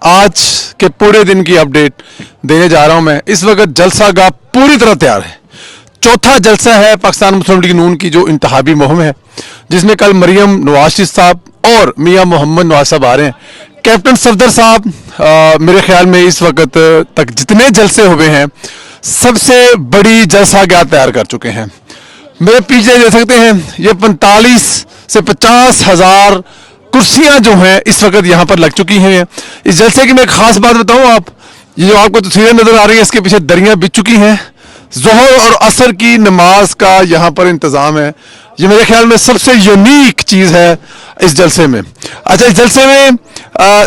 आज के पूरे दिन की अपडेट देने जा रहा हूं मैं। इस वक्त जलसा गाह पूरी तरह तैयार है। चौथा जलसा है पाकिस्तान मुस्लिम लीग नून की जो इंतखाबी मुहिम है, जिसमें कल मरियम नवाज शरीफ साहब और मियां मोहम्मद नवाज साहब आ रहे हैं। कैप्टन सफदर साहब मेरे ख्याल में इस वक्त तक जितने जलसे हुए हैं सबसे बड़ी जलसा गाह तैयार कर चुके हैं। मेरे पीछे देख सकते हैं ये 45 से 50 हज़ार कुर्सियां जो हैं इस वक्त यहाँ पर लग चुकी हैं। इस जलसे की मैं एक खास बात बताऊं, आप ये जो आपको तस्वीरें नजर आ रही हैं इसके पीछे दरियां बिछ चुकी हैं। ज़ोहर और असर की नमाज का यहाँ पर इंतज़ाम है। ये मेरे ख्याल में सबसे यूनिक चीज़ है इस जलसे में। अच्छा, इस जलसे में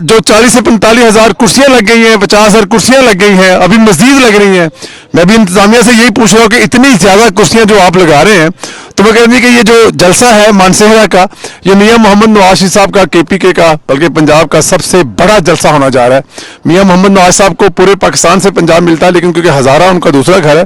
जो 40 से 45 हज़ार कुर्सियाँ लग गई हैं, 50 हज़ार कुर्सियाँ लग गई हैं, अभी मज़ीद लग रही हैं। मैं भी इंतज़ामिया से यही पूछ रहा हूँ कि इतनी ज़्यादा कुर्सियाँ जो आप लगा रहे हैं, तो मैं कहती कि ये जो जलसा है मानसेहरा का, ये मियां मोहम्मद नवाज शरीफ साहब का, KPK का, बल्कि पंजाब का सबसे बड़ा जलसा होना जा रहा है। मियां मोहम्मद नवाज साहब को पूरे पाकिस्तान से पंजाब मिलता है, लेकिन क्योंकि हज़ारा उनका दूसरा घर है,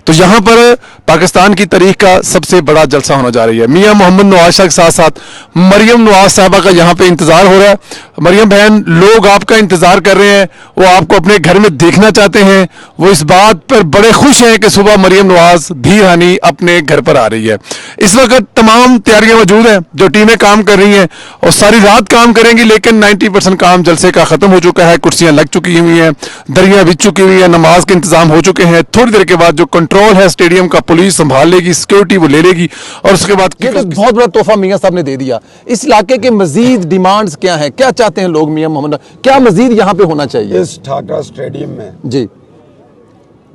तो यहाँ पर पाकिस्तान की तारीख का सबसे बड़ा जलसा होने जा रही है। मियां मोहम्मद नवाज साहब के साथ साथ मरियम नवाज साहबा का यहाँ पे इंतज़ार हो रहा है। मरियम बहन, लोग आपका इंतज़ार कर रहे हैं, वो आपको अपने घर में देखना चाहते हैं। वो इस बात पर बड़े खुश हैं कि सुबह मरियम नवाज धी रानी अपने घर पर आ रही है। इस वक्त तमाम तैयारियां मौजूद हैं, जो टीमें काम कर रही हैं और सारी रात काम करेंगी, लेकिन 90% काम जलसे का ख़त्म हो चुका है। कुर्सियां लग चुकी हुई हैं, दरियां बिछ चुकी हुई हैं, नमाज के इंतजाम हो चुके हैं। थोड़ी देर के बाद जो कंट्रोल है स्टेडियम का, पुलिस संभाल लेगी, सिक्योरिटी वो ले लेगी, और उसके बाद बहुत बड़ा तोहफा मियां साहब ने दे दिया। इस इलाके के मजीद डिमांड्स क्या हैं, क्या चाहते हैं लोग? मियां मोहम्मद, क्या मजीद यहाँ पे होना चाहिए? इस ठाकरा स्टेडियम में जी,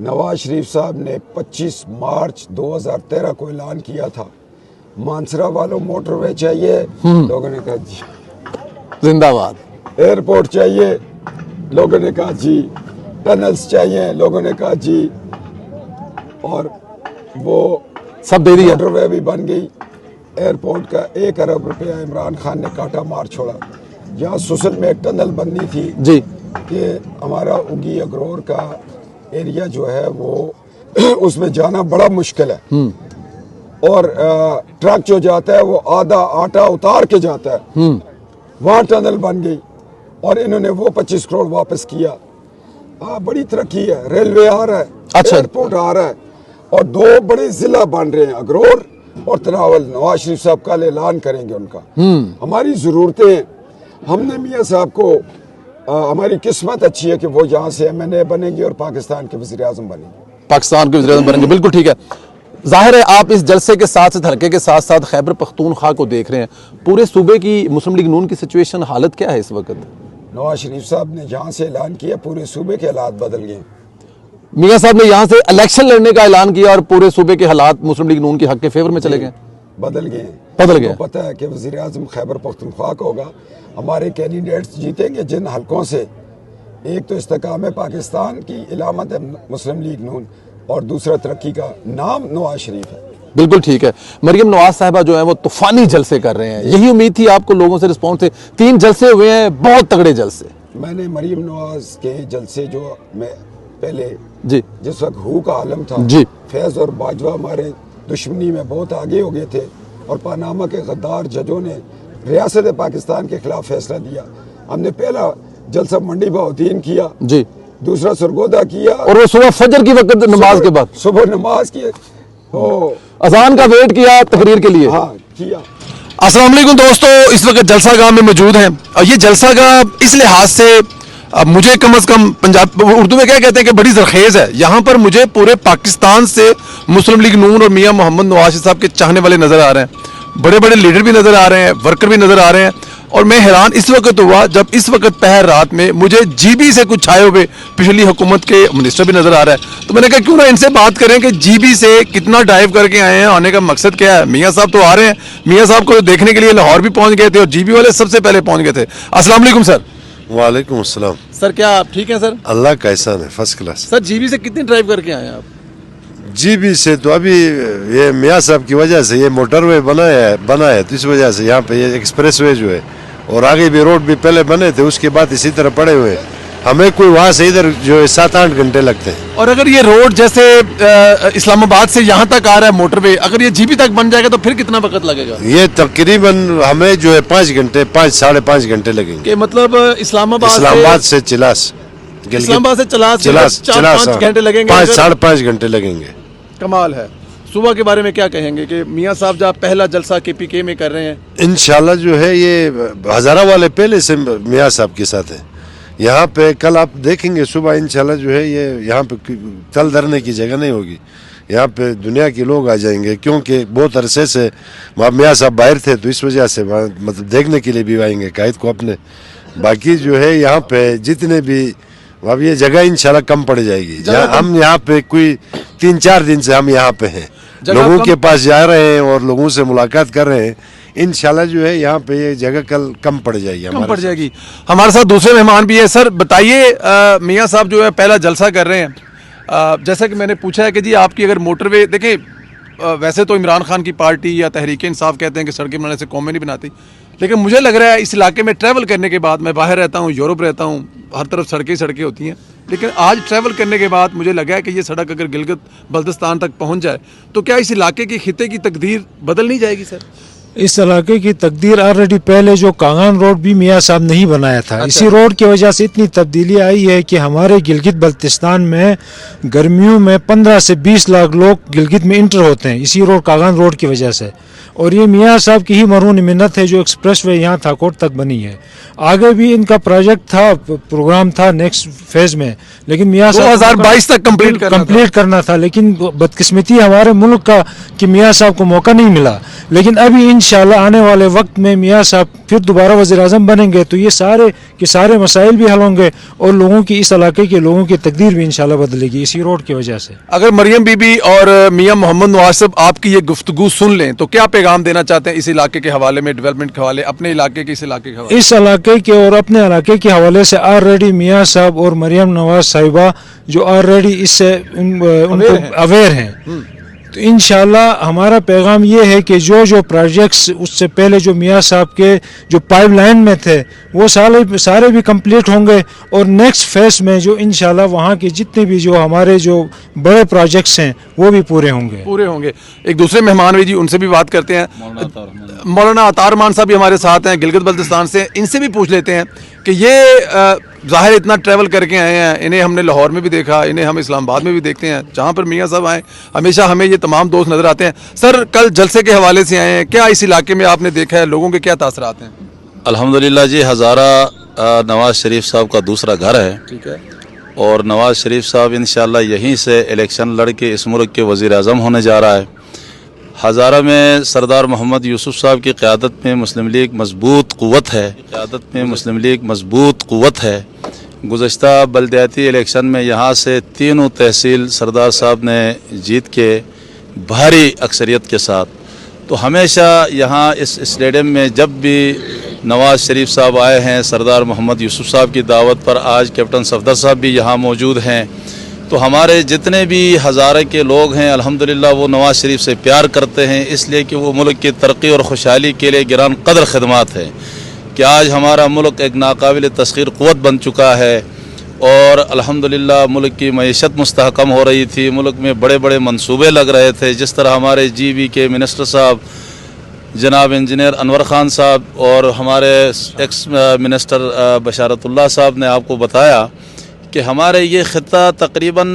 नवाज शरीफ साहब ने 25 मार्च 2013 को ऐलान किया था, मानसरा वालों मोटरवे चाहिए, लोगों ने कहा जी। जिंदाबाद। एयरपोर्ट चाहिए, लोगों ने कहा जी। टनल्स चाहिए, लोगों ने कहा जी। और वो सब दे दिया। मोटरवे भी बन गई। एयरपोर्ट का 1 अरब रुपया इमरान खान ने काटा मार छोड़ा। यहाँ सुसल में एक टनल बननी थी जी, कि हमारा उगी अग्रोर का एरिया जो है वो उसमें जाना बड़ा मुश्किल है, और ट्रक जो जाता है वो आधा आटा उतार के जाता है। वहाँ टनल बन गई और इन्होंने वो 25 करोड़ वापस किया। बड़ी तरक्की है, रेलवे आ रहा है, अच्छा, एयरपोर्ट आ रहा है, और 2 बड़े जिला बन रहे हैं, अग्रोर और तनावल। नवाज शरीफ साहब कल ऐलान करेंगे उनका। हमारी ज़रूरतें, हमने मियाँ साहब को, हमारी किस्मत अच्छी है कि वो यहाँ से MNA बनेंगे और पाकिस्तान के वज़ीर आज़म बनेंगे। पाकिस्तान के वज़ीर आज़म बनेंगे, बिल्कुल ठीक है। जाहिर है आप इस जलसे के साथ साथ, हल्के के साथ साथ खैबर पख्तूनख्वा को देख रहे हैं। पूरे सूबे की मुस्लिम लीग नून की सिचुएशन, हालत क्या है इस वक्त? नवाज शरीफ साहब ने जहाँ से ऐलान किया पूरे सूबे के हालात बदल गए। मियां साहब ने यहाँ से इलेक्शन लड़ने का ऐलान किया और पूरे सूबे के हालात मुस्लिम लीग नून के हक के फेवर में चले गए, बदल गए। पता है कि वज़ीर आज़म खैबर पख्तूनख्वा का होगा। हमारे कैंडिडेट्स जीतेंगे जिन हलकों से, एक तो इस्तेकाम पाकिस्तान की इलामत है मुस्लिम लीग नून, और दूसरा तरक्की का नाम नवाज शरीफ है। बिल्कुल ठीक है। मरियम नवाज साहिबा जो है वो तूफानी जलसे कर रहे हैं, यही उम्मीद थी आपको लोगों से रिस्पॉन्स से? 3 जलसे हुए हैं, बहुत तगड़े जलसे। मैंने मरियम नवाज के जलसे जो मैं पहले जी, जिस वक्त हू का आलम था जी, फैज़ और बाजवा हमारे दुश्मनी में बहुत आगे हो गए थे, और पानामा के गद्दार जजों ने रियासत पाकिस्तान के खिलाफ फैसला दिया। हमने पहला जलसा मंडी बहाउद्दीन किया जी, दूसरा सरगोदा किया, और वो सुबह फजर की वक्त नमाज के बाद सुबह नमाज की अजान का वेट किया तकरीर के लिए। हाँ किया। अस्सलाम वालेकुम दोस्तों, इस वक्त जलसा गाह में मौजूद हैं, और ये जलसा गाह इस लिहाज से अब मुझे कम अज़ कम, पंजाब उर्दू में क्या कहते हैं कि बड़ी ज़रखेज़ है। यहाँ पर मुझे पूरे पाकिस्तान से मुस्लिम लीग नून और मियां मोहम्मद नवाज शरीफ साहब के चाहने वाले नज़र आ रहे हैं, बड़े बड़े लीडर भी नज़र आ रहे हैं, वर्कर भी नज़र आ रहे हैं। और मैं हैरान इस वक्त हुआ जब इस वक्त पहर रात में मुझे GB से कुछ छाए हुए पिछली हुकूमत के मिनिस्टर भी नज़र आ रहा है। तो मैंने कहा क्यों ना इनसे बात करें कि GB से कितना ड्राइव करके आए हैं, आने का मकसद क्या है। मियाँ साहब तो आ रहे हैं, मियाँ साहब को देखने के लिए लाहौर भी पहुँच गए थे, और GB वाले सबसे पहले पहुँच गए थे। अस्सलाम वालेकुम सर। वालेकुम अस्सलाम। सर क्या आप ठीक हैं सर? अल्लाह का एहसान है, फर्स्ट क्लास। सर GB से कितनी ड्राइव करके आए हैं आप? GB से तो अभी ये मियाँ साहब की वजह से ये मोटरवे बना है, तो इस वजह से यहाँ पे ये एक्सप्रेस वे जो है, और आगे भी रोड भी पहले बने थे, उसके बाद इसी तरह पड़े हुए हमें कोई वहाँ से इधर जो है 7-8 घंटे लगते हैं। और अगर ये रोड जैसे इस्लामाबाद से यहाँ तक आ रहा है मोटरवे, अगर ये जीबी तक बन जाएगा तो फिर कितना वक्त लगेगा? ये तकरीबन हमें जो है 5 घंटे 5-5.5 घंटे लगेगे। कि मतलब इस्लामाबाद से चिलास, इस्लामाबाद से चिलास चिलास 4-5 घंटे लगेंगे। 5-5.5 घंटे लगेंगे। कमाल है। सुबह के बारे में क्या कहेंगे कि मियाँ साहब जब पहला जलसा KPK में कर रहे हैं? इंशाल्लाह जो है ये हजारा वाले पहले से मियाँ साहब के साथ है। यहाँ पे कल आप देखेंगे सुबह इंशाल्लाह जो है ये यहाँ पे तल धरने की जगह नहीं होगी। यहाँ पे दुनिया के लोग आ जाएंगे, क्योंकि बहुत अरसे से मियाँ साहब बाहर थे, तो इस वजह से मतलब देखने के लिए भी आएंगे कायद को अपने। बाकी जो है यहाँ पे जितने भी अब ये जगह इंशाल्लाह कम पड़ जाएगी। हम यहाँ पे कोई 3-4 दिन से हम यहाँ पे हैं, लोगों के पास जा रहे हैं और लोगों से मुलाकात कर रहे हैं। इंशाल्लाह जो है यहाँ पे ये जगह कल कम पड़ जाएगी, कम पड़ जाएगी। हमारे साथ दूसरे मेहमान भी है। सर बताइए, मियाँ साहब जो है पहला जलसा कर रहे हैं, जैसा कि मैंने पूछा है कि जी आपकी अगर मोटरवे देखें, वैसे तो इमरान खान की पार्टी या तहरीक इंसाफ कहते हैं कि सड़कें बनाने से कौमें नहीं बनाती, लेकिन मुझे लग रहा है इस इलाके में ट्रैवल करने के बाद, मैं बाहर रहता हूँ, यूरोप रहता हूँ, हर तरफ सड़कें होती हैं, लेकिन आज ट्रैवल करने के बाद मुझे लगा है कि ये सड़क अगर गिलगित बल्तिस्तान तक पहुँच जाए तो क्या इस इलाके की खिते की तकदीर बदल नहीं जाएगी? सर इस इलाके की तकदीर ऑलरेडी पहले जो कांगान रोड भी मियाँ साहब ने ही बनाया था। इसी रोड की वजह से इतनी तब्दीली आई है कि हमारे गिलगित बल्तिस्तान में गर्मियों में 15 से 20 लाख लोग गिलगित में इंटर होते हैं, इसी रोड कांगान रोड की वजह से। और ये मियाँ साहब की ही मरून मिन्नत है जो एक्सप्रेसवे यहाँ थाकोट तक बनी है। आगे भी इनका प्रोजेक्ट था, प्रोग्राम था नेक्स्ट फेज में, लेकिन मियाँ साहब 2022 तक कंप्लीट करना था, लेकिन बदकिस्मती हमारे मुल्क का कि मियाँ साहब को मौका नहीं मिला। लेकिन अभी इंशाल्लाह आने वाले वक्त में मियाँ साहब फिर दोबारा वज़ीर आज़म बनेंगे तो ये सारे के सारे मसाइल भी हल होंगे और लोगों की, इस इलाके के लोगों की तकदीर भी इंशाल्लाह बदलेगी इसी रोड की वजह से। अगर मरियम बीबी और मियाँ मोहम्मद नवाज साहब आपकी ये गुफ्तगू सुन लें तो क्या पैगाम देना चाहते हैं इस इलाके के हवाले में, डेवलपमेंट के हवाले, अपने इलाके के, इस इलाके के हवाले? इस इलाके के और अपने इलाके के हवाले से ऑलरेडी मियाँ साहब और मरियम नवाज साहिबा जो ऑलरेडी इससे उनको अवेयर हैं, तो इंशाल्लाह हमारा पैगाम ये है कि जो प्रोजेक्ट्स उससे पहले जो मियाँ साहब के जो पाइपलाइन में थे वो सारे भी कंप्लीट होंगे और नेक्स्ट फेज में जो इंशाल्लाह वहाँ के जितने भी जो हमारे जो बड़े प्रोजेक्ट्स हैं वो भी पूरे होंगे। एक दूसरे मेहमान भी जी, उनसे भी बात करते हैं। मौलाना अतार मान साहब भी हमारे साथ हैं, गिलगित बल्तिस्तान से। इनसे भी पूछ लेते हैं कि ये ज़ाहिर इतना ट्रैवल करके आए हैं, इन्हें हमने लाहौर में भी देखा, इन्हें हम इस्लामाबाद में भी देखते हैं, जहाँ पर मियाँ साहब आए हमेशा हमें ये तमाम दोस्त नज़र आते हैं। सर कल जलसे के हवाले से आए हैं, क्या इस इलाके में आपने देखा है, लोगों के क्या तासरात हैं? अल्हम्दुलिल्लाह जी, हज़ारा नवाज़ शरीफ साहब का दूसरा घर है। ठीक है। और नवाज़ शरीफ साहब इंशाअल्लाह यहीं से इलेक्शन लड़ के इस मुल्क के वज़ीर आज़म होने जा रहा है। हज़ारा में सरदार मोहम्मद यूसुफ साहब की क़यादत में मुस्लिम लीग मज़बूत क़ुव्वत है। गुज़श्ता बल्दियाती इलेक्शन में यहाँ से तीनों तहसील सरदार साहब ने जीत के भारी अक्सरियत के साथ, तो हमेशा यहाँ इस स्टेडियम में जब भी नवाज़ शरीफ साहब आए हैं, सरदार मोहम्मद यूसुफ साहब की दावत पर आज कैप्टन सफदर साहब भी यहाँ मौजूद हैं, तो हमारे जितने भी हज़ारे के लोग हैं अल्हम्दुलिल्लाह वो नवाज़ शरीफ से प्यार करते हैं, इसलिए कि वो मुल्क की तरक्की और खुशहाली के लिए गिरान कदर खदमात है कि आज हमारा मुल्क एक नाकाबिल तस्खीर क़ुव्वत बन चुका है। और अल्हम्दुलिल्लाह मुल्क की मईशत मुस्तहकम हो रही थी, मुल्क में बड़े बड़े मंसूबे लग रहे थे। जिस तरह हमारे GB मिनिस्टर साहब जनाब इंजीनियर अनवर ख़ान साहब और हमारे एक्स मिनिस्टर बशारतुल्लाह साहब ने आपको बताया कि हमारे ये ख़ित्ता तकरीबन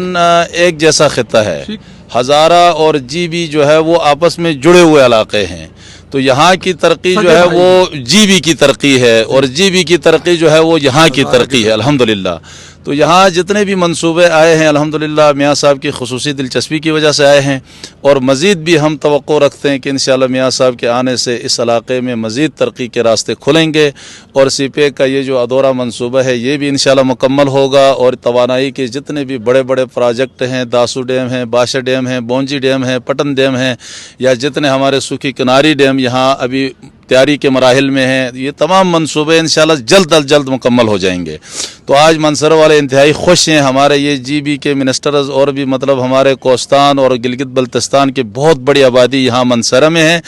एक जैसा ख़ित्ता है। हज़ारा और GB जो है वो आपस में जुड़े हुए इलाक़े हैं, तो यहाँ की तरक्की जो है वो GB की तरक्की है और GB की तरक्की जो है वो यहाँ की तरक्की है अल्हम्दुलिल्लाह। तो यहाँ जितने भी मंसूबे आए हैं अल्हम्दुलिल्लाह मियाँ साहब की खुसूसी दिलचस्पी की वजह से आए हैं और मज़ीद भी हम तवक्को रखते हैं कि इंशाअल्लाह मियाँ साहब के आने से इस इलाक़े में मज़ीद तरक्की के रास्ते खुलेंगे और CPEC का ये जो अधूरा मंसूबा है ये भी इंशाअल्लाह मुकम्मल होगा और तवानाई के जितने भी बड़े बड़े प्रोजेक्ट हैं, दासू डैम है, बाशा डैम है, बोंजी डैम है, पटन डैम है, या जितने हमारे सूखी किनारी डैम यहाँ अभी तैयारी के मराहिल में हैं, ये तमाम मंसूबे इंशाअल्लाह जल्द अज जल्द मुकम्मल हो जाएंगे। تو آج منصر والے انتہائی خوش ہیں. ہمارے یہ جی بی کے منسٹرز اور بھی مطلب ہمارے کوستان اور گلگت بلتستان کی بہت بڑی آبادی یہاں منصرہ میں ہے,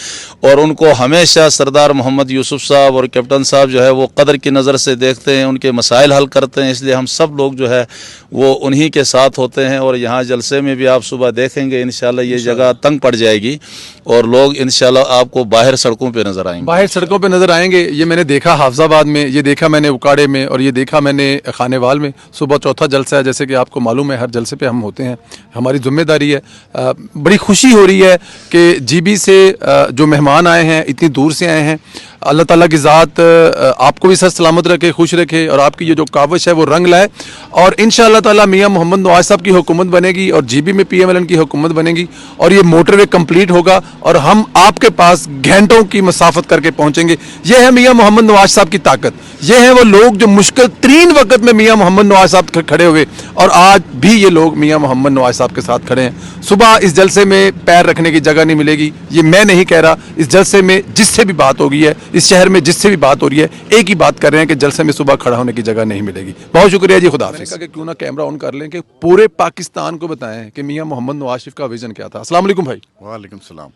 اور ان کو ہمیشہ سردار محمد یوسف صاحب اور کیپٹن صاحب جو ہے وہ قدر کی نظر سے دیکھتے ہیں, ان کے مسائل حل کرتے ہیں. اس لیے ہم سب لوگ جو ہے وہ انہی کے ساتھ ہوتے ہیں. اور یہاں جلسے میں بھی آپ صبح دیکھیں گے انشاءاللہ یہ جگہ تنگ پڑ جائے گی اور لوگ انشاءاللہ آپ کو باہر سڑکوں پہ نظر آئیں گے. باہر سڑکوں پہ نظر آئیں گے. یہ میں نے دیکھا حافظ آباد میں, یہ دیکھا میں نے اکاڑے میں, اور یہ دیکھا میں نے خانے وال میں. صبح چوتھا جلسہ ہے, جیسے کہ آپ کو معلوم ہے ہر جلسے پہ ہم ہوتے ہیں, ہماری ذمہ داری ہے. بڑی خوشی ہو رہی ہے کہ جی بی سے جو مہمان آئے ہیں اتنی دور سے آئے ہیں, اللہ تعالیٰ کی ذات آپ کو بھی سر سلامت رکھے, خوش رکھے, اور آپ کی یہ جو کاوش ہے وہ رنگ لائے. اور انشاءاللہ تعالیٰ میاں محمد نواز صاحب کی حکومت بنے گی اور جی بی میں پی ایم ایل این کی حکومت بنے گی, اور یہ موٹر وے کمپلیٹ ہوگا اور ہم آپ کے پاس گھنٹوں کی مسافت کر کے پہنچیں گے. یہ ہے میاں محمد نواز صاحب کی طاقت. یہ ہیں وہ لوگ جو مشکل ترین وقت میں میاں محمد نواز صاحب کھڑے ہوئے, اور آج بھی یہ لوگ میاں محمد نواز صاحب کے ساتھ کھڑے ہیں. صبح اس جلسے میں پیر رکھنے کی جگہ نہیں ملے گی, یہ میں نہیں کہہ رہا. اس جلسے میں جس سے بھی بات ہوگی ہے, اس شہر میں جس سے بھی بات ہو رہی ہے, ایک ہی بات کر رہے ہیں کہ جلسے میں صبح کھڑا ہونے کی جگہ نہیں ملے گی. بہت شکریہ جی, خدا حافظ. کہ کیوں نہ کیمرہ آن کر لیں کہ پورے پاکستان کو بتائیں کہ میاں محمد نواز شریف کا ویژن کیا تھا. السلام علیکم بھائی. وعلیکم السلام.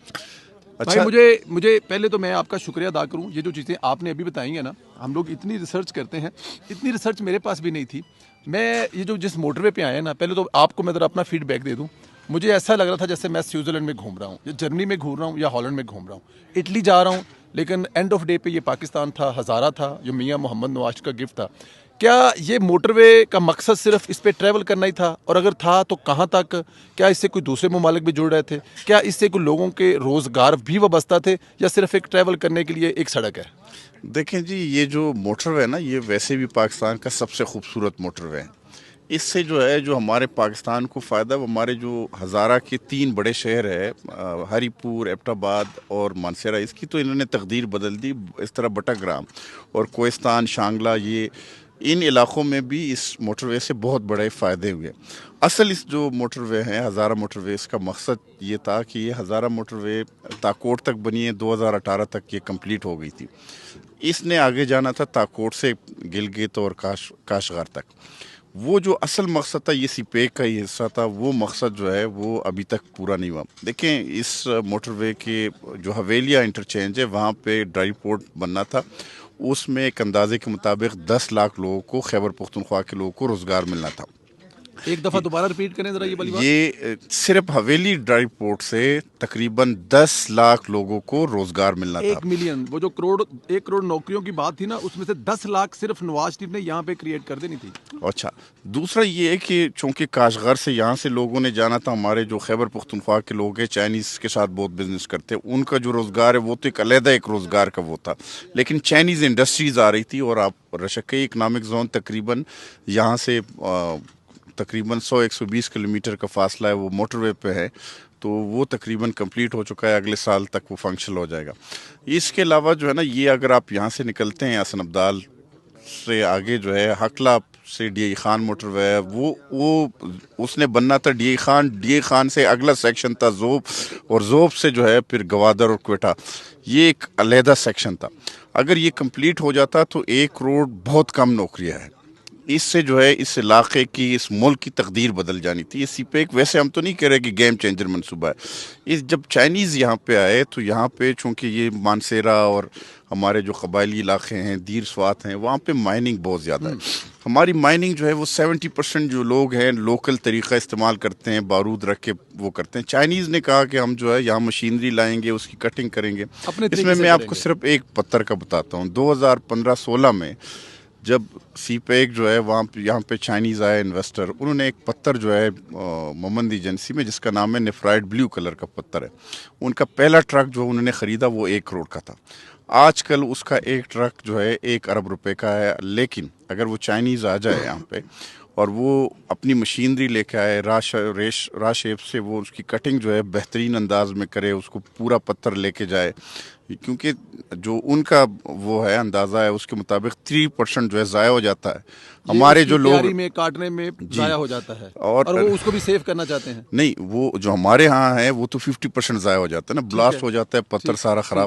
بھائی مجھے پہلے تو میں آپ کا شکریہ ادا کروں. یہ جو چیزیں آپ نے ابھی بتائی ہیں نا, ہم لوگ اتنی ریسرچ کرتے ہیں, اتنی ریسرچ میرے پاس بھی نہیں تھی. میں یہ جو جس موٹر وے پہ آئے ہیں نا, پہلے تو آپ کو میں ذرا اپنا فیڈ بیک دے دوں. مجھے ایسا لگ رہا تھا جیسے میں سوئٹزرلینڈ میں گھوم رہا ہوں, یا جرمنی میں گھوم رہا ہوں, یا ہالینڈ میں گھوم رہا ہوں, اٹلی جا رہا ہوں, لیکن اینڈ آف ڈے پہ یہ پاکستان تھا, ہزارہ تھا, جو میاں محمد نواز کا گفٹ تھا. کیا یہ موٹر وے کا مقصد صرف اس پہ ٹریول کرنا ہی تھا, اور اگر تھا تو کہاں تک؟ کیا اس سے کوئی دوسرے ممالک بھی جڑ رہے تھے؟ کیا اس سے کوئی لوگوں کے روزگار بھی وابستہ تھے, یا صرف ایک ٹریول کرنے کے لیے ایک سڑک ہے؟ دیکھیں جی, یہ جو موٹر وے ہے نا, یہ ویسے بھی پاکستان کا سب سے خوبصورت موٹر وے ہے. اس سے جو ہے جو ہمارے پاکستان کو فائدہ, وہ ہمارے جو ہزارہ کے 3 بڑے شہر ہے, ہری پور, ایبٹ آباد اور مانسیرہ, اس کی تو انہوں نے تقدیر بدل دی. اس طرح بٹاگرام اور کوہستان, شانگلہ, یہ ان علاقوں میں بھی اس موٹر وے سے بہت بڑے فائدے ہوئے. اصل اس جو موٹر وے ہے ہزارہ موٹر وے, اس کا مقصد یہ تھا کہ یہ ہزارہ موٹر وے تاکوٹ تک بنی ہے, 2018 تک یہ کمپلیٹ ہو گئی تھی. اس نے آگے جانا تھا تاکوٹ سے گلگت اور کاشغار تک. وہ جو اصل مقصد تھا, یہ سی پیک کا ہی حصہ تھا, وہ مقصد جو ہے وہ ابھی تک پورا نہیں ہوا. دیکھیں, اس موٹر وے کے جو حویلیہ انٹرچینج ہے, وہاں پہ ڈرائی پورٹ بننا تھا. اس میں ایک اندازے کے مطابق 10 لاکھ لوگوں کو, خیبر پختونخوا کے لوگوں کو روزگار ملنا تھا. ایک دفعہ دوبارہ ریپیٹ کریں ذرا یہ والی بات. یہ صرف حویلی ڈرائی پورٹ سے تقریباً 10 لاکھ لوگوں کو روزگار ملنا تھا. 1 ملین, وہ جو 1 کروڑ نوکریوں کی بات تھی نا, اس میں سے 10 لاکھ صرف نواز شریف نے یہاں پہ کریٹ کر دینی تھی. اچھا, دوسرا یہ ہے کہ چونکہ کاشغر سے یہاں سے لوگوں نے جانا تھا, ہمارے جو خیبر پختونخوا کے لوگ ہیں چائنیز کے ساتھ بہت بزنس کرتے ہیں, ان کا جو روزگار ہے وہ تو ایک علیحدہ ایک روزگار کا وہ تھا, لیکن چائنیز انڈسٹریز آ رہی تھی. اور آپ رشکی اکنامک زون تقریباً یہاں سے تقریباً 100-120 کلومیٹر کا فاصلہ ہے, وہ موٹر وے پہ ہے, تو وہ تقریباً کمپلیٹ ہو چکا ہے. اگلے سال تک وہ فنکشنل ہو جائے گا. اس کے علاوہ جو ہے نا, یہ اگر آپ یہاں سے نکلتے ہیں حسن عبدال سے آگے جو ہے حقلہ سے ڈی آئی خان موٹر وے ہے, وہ اس نے بننا تھا ڈی آئی خان سے اگلا سیکشن تھا زوب, اور زوب سے جو ہے پھر گوادر اور کوئٹہ, یہ ایک علیحدہ سیکشن تھا. اگر یہ کمپلیٹ ہو جاتا تو 1 کروڑ بہت کم نوکریاں ہیں. اس سے جو ہے اس علاقے کی, اس ملک کی تقدیر بدل جانی تھی. یہ سی پیک ویسے ہم تو نہیں کہہ رہے کہ گیم چینجر منصوبہ ہے. جب چائنیز یہاں پہ آئے تو یہاں پہ چونکہ یہ مانسیرہ اور ہمارے جو قبائلی علاقے ہیں, دیر سوات ہیں, وہاں پہ مائننگ بہت زیادہ ہے. ہماری مائننگ جو ہے وہ 70% جو لوگ ہیں لوکل طریقہ استعمال کرتے ہیں, بارود رکھ کے وہ کرتے ہیں. چائنیز نے کہا کہ ہم جو ہے یہاں مشینری لائیں گے, اس کی کٹنگ کریں گے. اس میں آپ کو صرف ایک پتھر کا بتاتا ہوں. 2015-16 میں جب سی پیک جو ہے وہاں یہاں پہ چائنیز آئے انویسٹر, انہوں نے ایک پتھر جو ہے مومند ایجنسی میں, جس کا نام ہے نیفرائڈ بلیو کلر کا پتھر ہے, ان کا پہلا ٹرک جو انہوں نے خریدا وہ 1 کروڑ کا تھا. آج کل اس کا ایک ٹرک جو ہے 1 ارب روپے کا ہے. لیکن اگر وہ چائنیز آ جائے یہاں پہ اور وہ اپنی مشینری لے کے آئے, را شیپ سے وہ اس کی کٹنگ جو ہے بہترین انداز میں کرے, اس کو پورا پتھر لے کے جائے, کیونکہ جو ان کا وہ ہے اندازہ ہے اس کے مطابق 3% جو ہے ضائع ہو جاتا ہے. ہمارے جو لوگ میں کاٹنے میں ضائع ہو جاتا ہے, اور وہ اس کو بھی سیو کرنا چاہتے ہیں. نہیں, وہ جو ہمارے ہاں ہے وہ تو 50% ضائع ہو جاتا ہے نا, بلاسٹ ہو جاتا ہے, پتھر سارا خراب